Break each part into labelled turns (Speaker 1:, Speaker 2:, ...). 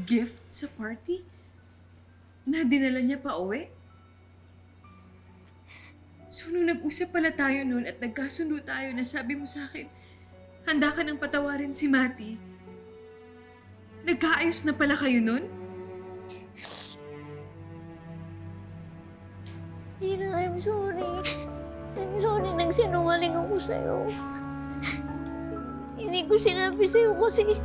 Speaker 1: gift sa party? Na dinala niya pa uwi? So, nung nag-usap pala tayo noon at nagkasundo tayo na sabi mo sa akin, handa ka nang patawarin si Mati, nagkaayos na pala kayo noon?
Speaker 2: Ina, I'm sorry. I'm sorry, nagsinungaling ako sa'yo. Hindi ko sinabi sa'yo kasi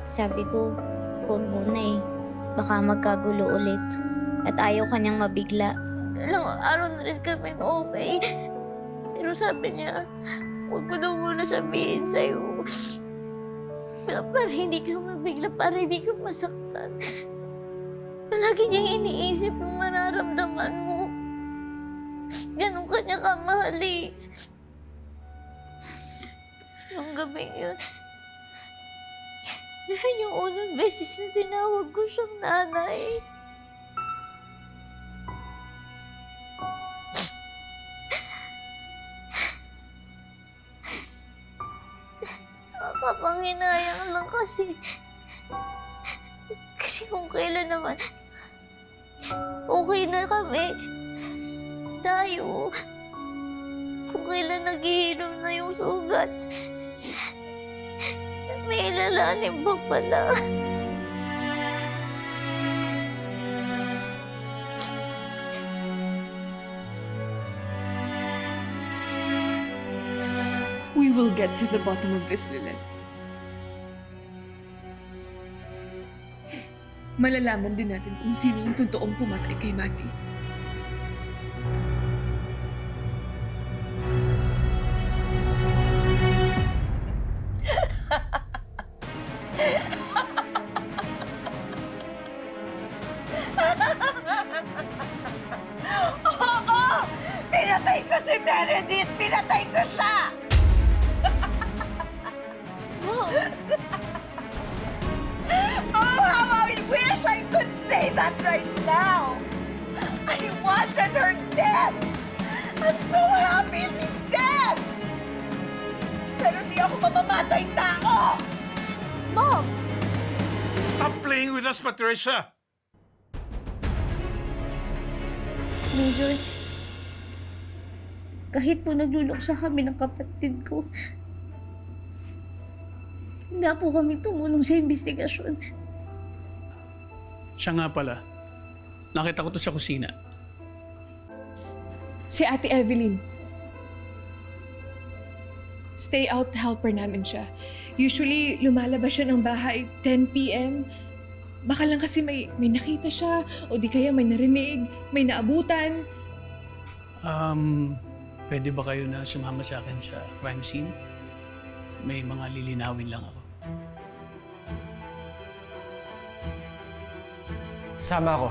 Speaker 3: Sabi ko, huwag muna eh. Baka magkagulo ulit. At ayaw kanyang mabigla.
Speaker 2: ilang araw na rin kaming okay. Pero sabi niya, huwag ko daw muna sabihin sa'yo. Para hindi ka mabigla, para hindi ka masaktan. Palagi niyang iniisip yung mararamdaman mo. Ganun ka niya kamahal eh. Nung gabi yun, yung unang beses na tinawag ko siyang nanay. Nakakapanghinayang lang kasi. Kasi kung kailan naman, okay na kami. Tayo. Kung kailan naghihilom na yung sugat, may ilalalim pa pala.
Speaker 1: We will get to the bottom of this, Lilith. Malalaman din natin kung sino yung totoong pumatay kay Mati.
Speaker 4: Oo! Pinatay ko si Meredith! Pinatay ko siya!
Speaker 2: Mom!
Speaker 4: Oh, how I wish I could say that right now! I wanted her dead! I'm so happy she's dead! Pero di ako mamamatay tao!
Speaker 2: Mom!
Speaker 5: Stop playing with us, Patricia!
Speaker 2: Major, kahit po nagluluksa kami ng kapatid ko, hindi po kami tumulong sa investigasyon.
Speaker 6: Siya nga pala. Nakita ko to sa kusina.
Speaker 1: Si Ate Evelyn. Stay out helper namin siya. Usually, lumalabas siya ng bahay 10 p.m. Baka lang kasi may nakita siya o di kaya may narinig, may naabutan.
Speaker 6: Pwede ba kayo na sumama sa akin sa crime scene? May mga lilinawin lang ako.
Speaker 7: Sama ako.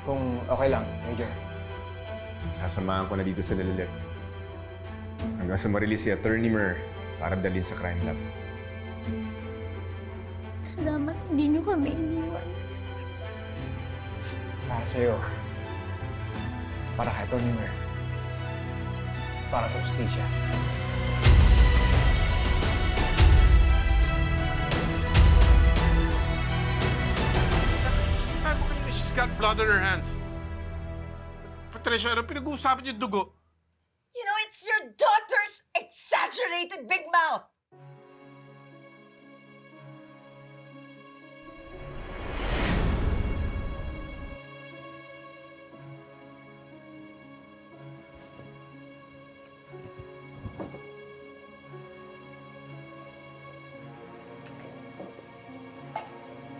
Speaker 7: Kung okay lang, Major.
Speaker 8: Sasamahan ko na dito sa Lilith. Hanggang sa marilis si Attorney Mer para dalhin sa crime lab.
Speaker 2: Salamat, hindi niyo kami iniwan.
Speaker 7: Para sa'yo. Para kay Tony Mer. Para sa justisya.
Speaker 5: Sabi mo kanina, she's got blood on her hands. Patricia, ano pinag-uusapan niyo dugo?
Speaker 4: You know, it's your daughter's exaggerated big mouth!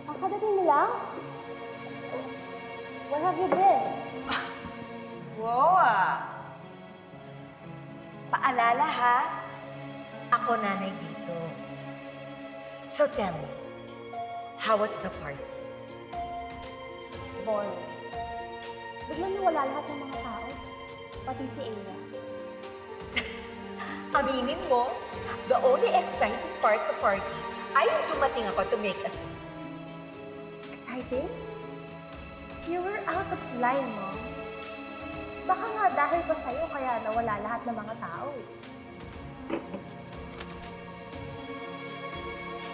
Speaker 2: Kakadating mo lang? Where have you been?
Speaker 4: Wow! Paalala ha, ako nanay dito. So tell me, how was the party?
Speaker 9: Boring. Biglang nawala lahat ng mga tao. Pati si Aya.
Speaker 4: Aminin mo, the only exciting part sa party ay yung dumating ako to make a scene.
Speaker 9: Exciting? You were out of line, Mom. Baka nga dahil pa sa'yo kaya nawala lahat ng mga tao eh.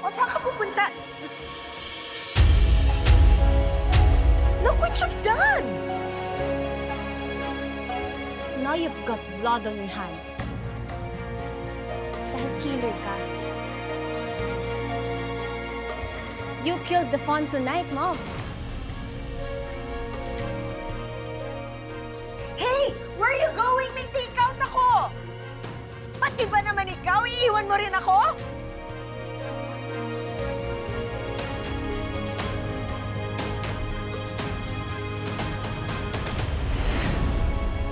Speaker 4: O saan ka pupunta? Look what you've done!
Speaker 9: Now you've got blood on your hands. Dahil killer ka. You killed the fun tonight, Mom.
Speaker 4: Hey! Where are you going? May take-out ako! Pati ba naman ikaw? Iiwan mo rin ako?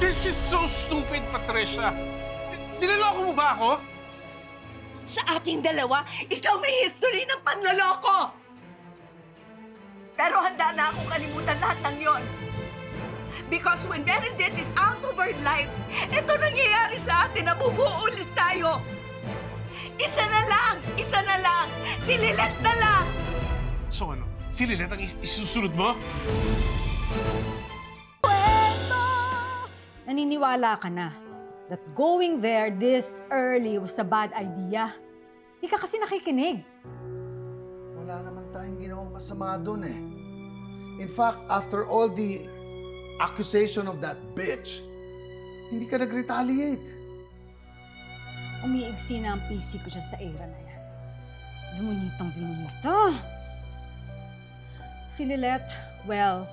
Speaker 5: This is so stupid, Patricia. Niloloko mo ba ako?
Speaker 4: Sa ating dalawa, ikaw may history ng panloloko! Pero handa na akong kalimutan lahat ng yon. Because when Meredith is out of our lives, ito nangyayari sa atin na bubuo ulit tayo. Isa na lang! Isa na lang! Si Lilet na lang!
Speaker 5: So ano, si Lilet ang isusunod mo?
Speaker 10: Naniniwala ka na that going there this early was a bad idea. Di ka kasi nakikinig.
Speaker 11: Wala naman tayong ginawang masama doon eh. In fact, after all the accusation of that bitch, hindi ka nag-retaliate.
Speaker 10: Umiigsi na ang PC ko dyan sa era na yan. Demonitang-demonita. Si Lilet, well,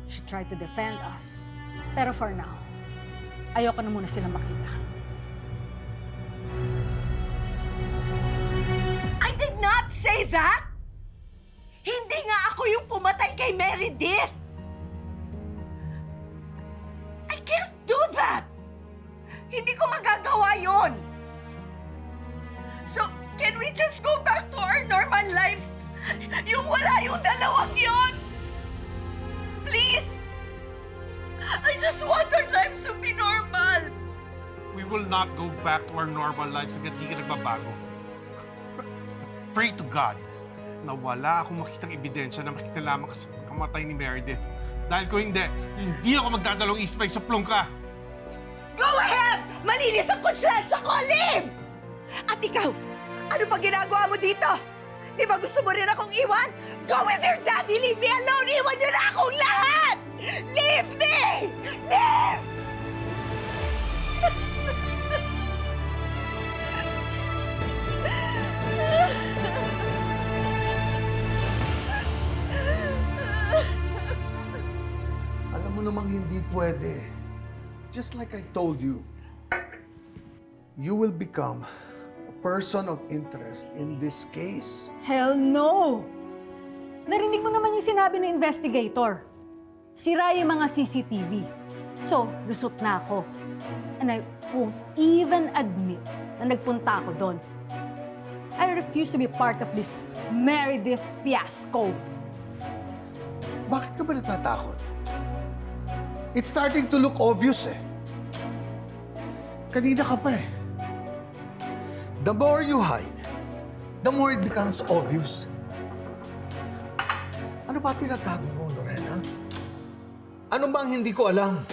Speaker 10: she tried to defend us. Pero for now, ayoko na muna silang makita.
Speaker 4: I did not say that! Hindi nga ako yung pumatay kay Meredith! I can't do that! Hindi ko magagawa yon. So, can we just go back to our normal lives? Yung wala yung dalawang yon! Please! I just want our lives to be normal!
Speaker 5: We will not go back to our normal lives hanggang di ka nagbabago. Pray to God na wala akong makitang ebidensya na makita lamang ka sa pagkamatay ni Meredith. Dahil kung hindi ako magdadalawang isipay sa plong ka.
Speaker 4: Go ahead! Malinis ang konsyensya ko! Live! At ikaw, ano pa ginagawa mo dito? Di ba gusto mo rin akong iwan? Go with your daddy! Leave me alone! Iwan niyo na akong lahat! Leave me! Leave!
Speaker 11: Alam mo namang hindi pwede. Just like I told you, you will become a person of interest in this case.
Speaker 10: Hell no! Narinig mo naman yung sinabi ng investigator. Sira yung mga CCTV. So, lusot na ako. And I won't even admit na nagpunta ako doon. I refuse to be part of this Meredith fiasco.
Speaker 11: Bakit ka ba natatakot? It's starting to look obvious eh. Kanina ka pa eh. The more you hide, the more it becomes obvious. Ano ba tinatago mo, Lorena? Ano bang hindi ko alam?